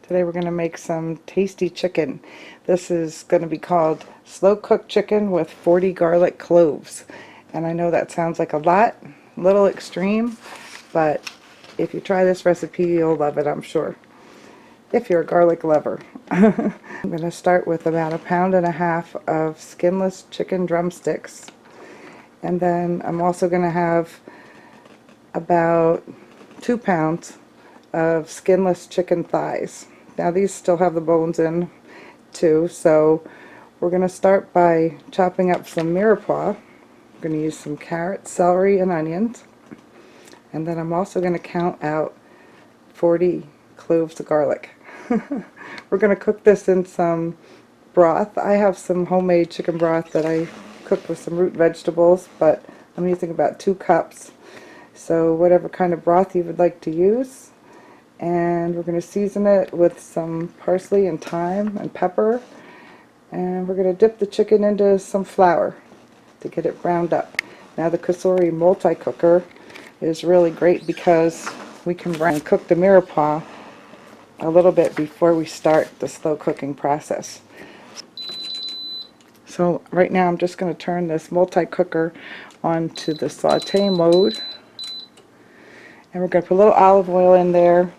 Today we're going to make some tasty chicken. This is going to be called slow cooked chicken with 40 garlic cloves. And I know that sounds like a lot, a little extreme, but if you try this recipe you'll love it, I'm sure, if you're a garlic lover. I'm going to start with about 1.5 pounds of skinless chicken drumsticks. And then I'm also going to have about 2 pounds of skinless chicken thighs. Now these still have the bones in too, so we're going to start by chopping up some mirepoix. I'm going to use some carrots, celery, and onions. And then I'm also going to count out 40 cloves of garlic. We're going to cook this in some broth. I have some homemade chicken broth that I cooked with some root vegetables, but I'm using about 2 cups. So whatever kind of broth you would like to use. And we're going to season it with some parsley and thyme and pepper, and we're going to dip the chicken into some flour to get it browned up. Now the Cloves multi-cooker is really great because we can cook the mirepoix a little bit before we start the slow cooking process. So right now I'm just going to turn this multi-cooker onto the saute mode, and we're going to put a little olive oil in there.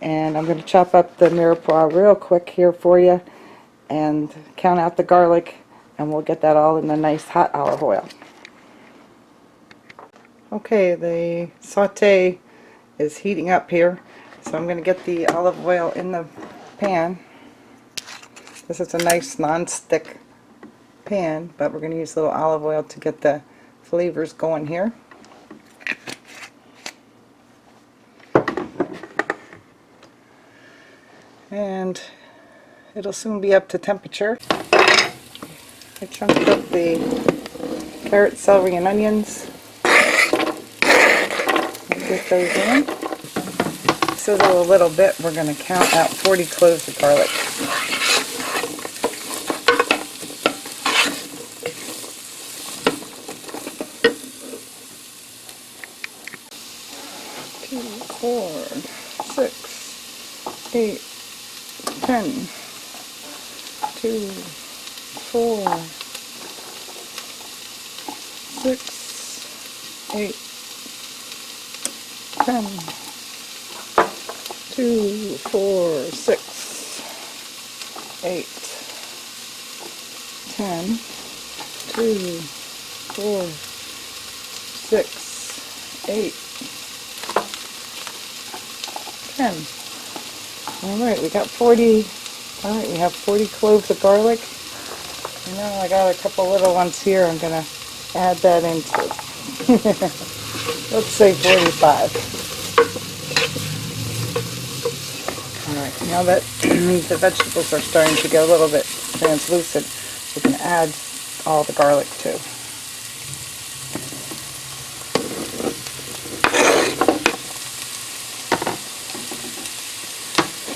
And I'm going to chop up the mirepoix real quick here for you and count out the garlic, and we'll get that all in the nice hot olive oil. Okay, the saute is heating up here, so I'm going to get the olive oil in the pan. This is a nice non-stick pan, but we're going to use a little olive oil to get the flavors going here. And it'll soon be up to temperature. I chunked up the carrots, celery, and onions. Get those in. Sizzle a little bit. We're going to count out 40 cloves of garlic. Two, 4, 6, 8, 10, 2, 4, 6, 8, 10, 2, 4, 6, 8, 10, 2, 4, 6, 8, 10. Alright, we got 40. Alright, we have 40 cloves of garlic. And now I got a couple little ones here I'm going to add that into. Let's say 45. Alright, now that the vegetables are starting to get a little bit translucent, we can add all the garlic too.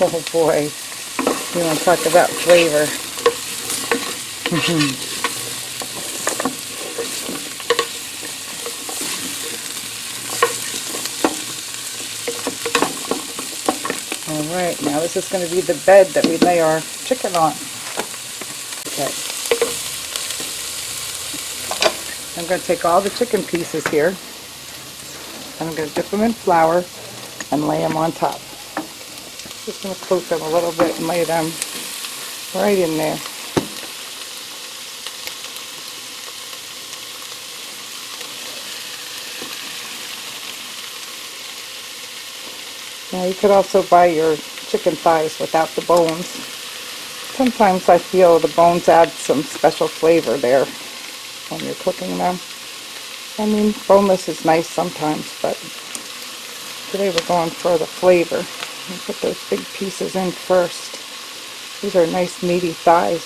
Oh boy, you want to talk about flavor. Alright, now this is going to be the bed that we lay our chicken on. Okay. I'm going to take all the chicken pieces here, and I'm going to dip them in flour and lay them on top. Just going to coat them a little bit and lay them right in there. Now you could also buy your chicken thighs without the bones. Sometimes I feel the bones add some special flavor there when you're cooking them. I mean, boneless is nice sometimes, but today we're going for the flavor. Put those big pieces in first. These are nice meaty thighs.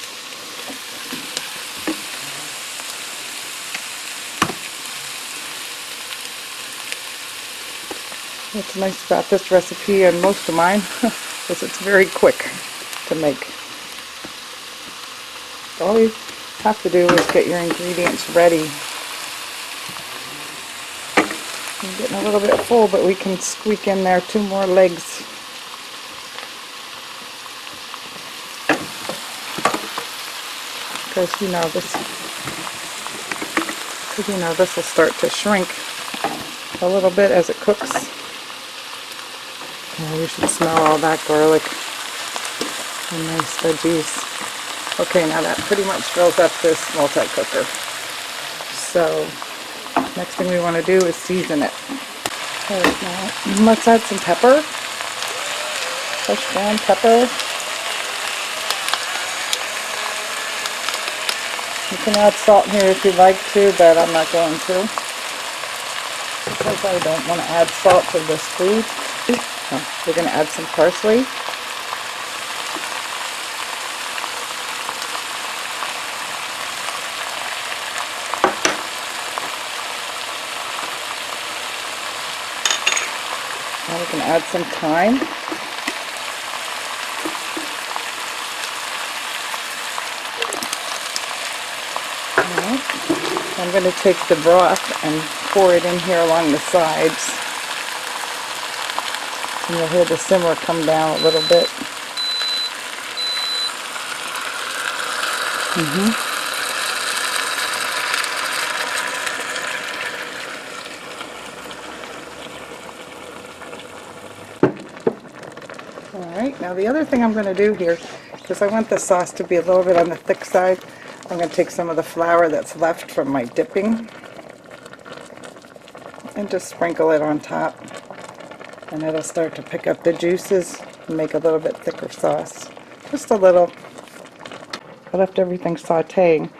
What's nice about this recipe and most of mine is it's very quick to make. All you have to do is get your ingredients ready. I'm getting a little bit full, but we can squeak in there 2 more legs. because this will start to shrink a little bit as it cooks. Oh, you should smell all that garlic and nice veggies. Okay, now that pretty much fills up this multi-cooker. So next thing we want to do is season it. Alright, now let's add some pepper. Fresh ground pepper. You can add salt here if you'd like to, but I'm not going to, because I don't want to add salt to this food. We're going to add some parsley. Now we can add some thyme. I'm going to take the broth and pour it in here along the sides. And you'll hear the simmer come down a little bit. Alright, now the other thing I'm going to do here, because I want the sauce to be a little bit on the thick side, I'm going to take some of the flour that's left from my dipping and just sprinkle it on top, and it'll start to pick up the juices and make a little bit thicker sauce. Just a little. I left everything sauteing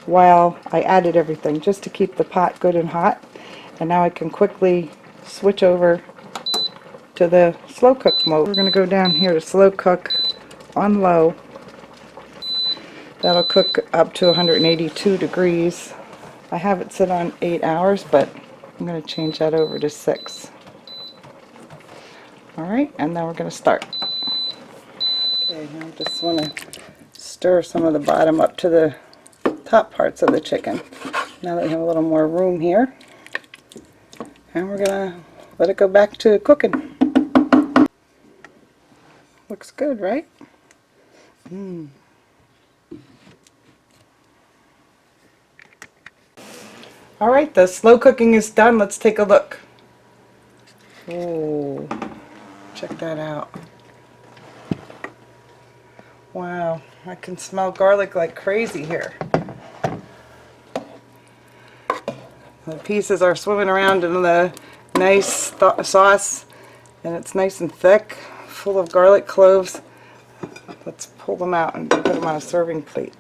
while I added everything, just to keep the pot good and hot, and now I can quickly switch over to the slow cook mode. We're going to go down here to slow cook on low. That'll cook up to 182 degrees. I have it set on 8 hours, but I'm going to change that over to 6. Alright, and then we're going to start. Okay, now I just want to stir some of the bottom up to the top parts of the chicken. Now that we have a little more room here. And we're going to let it go back to cooking. Looks good, right? Alright, the slow cooking is done. Let's take a look. Oh, check that out. Wow, I can smell garlic like crazy here. The pieces are swimming around in the nice sauce, and it's nice and thick, full of garlic cloves. Let's pull them out and put them on a serving plate.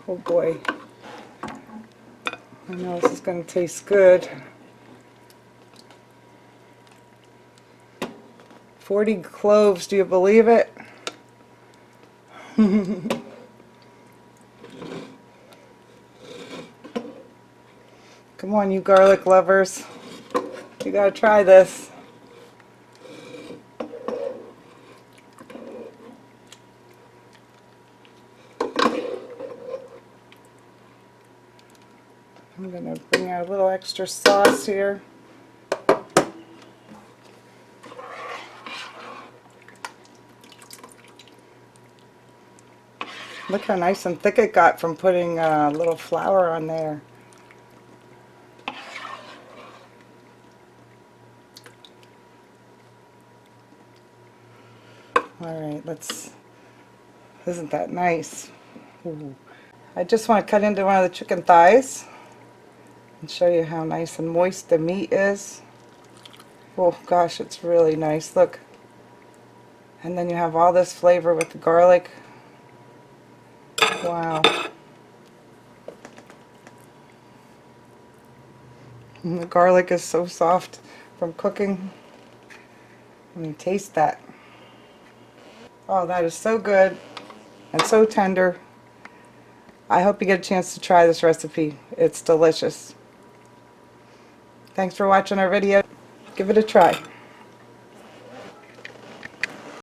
Oh boy, I know this is going to taste good. 40 cloves, do you believe it? Come on, you garlic lovers. You gotta try this. I'm going to bring out a little extra sauce here. Look how nice and thick it got from putting a little flour on there. Alright, isn't that nice? Ooh. I just want to cut into one of the chicken thighs and show you how nice and moist the meat is. Oh gosh, it's really nice. Look. And then you have all this flavor with the garlic. Wow. And the garlic is so soft from cooking. I mean, taste that. Oh, that is so good and so tender. I hope you get a chance to try this recipe. It's delicious. Thanks for watching our video. Give it a try.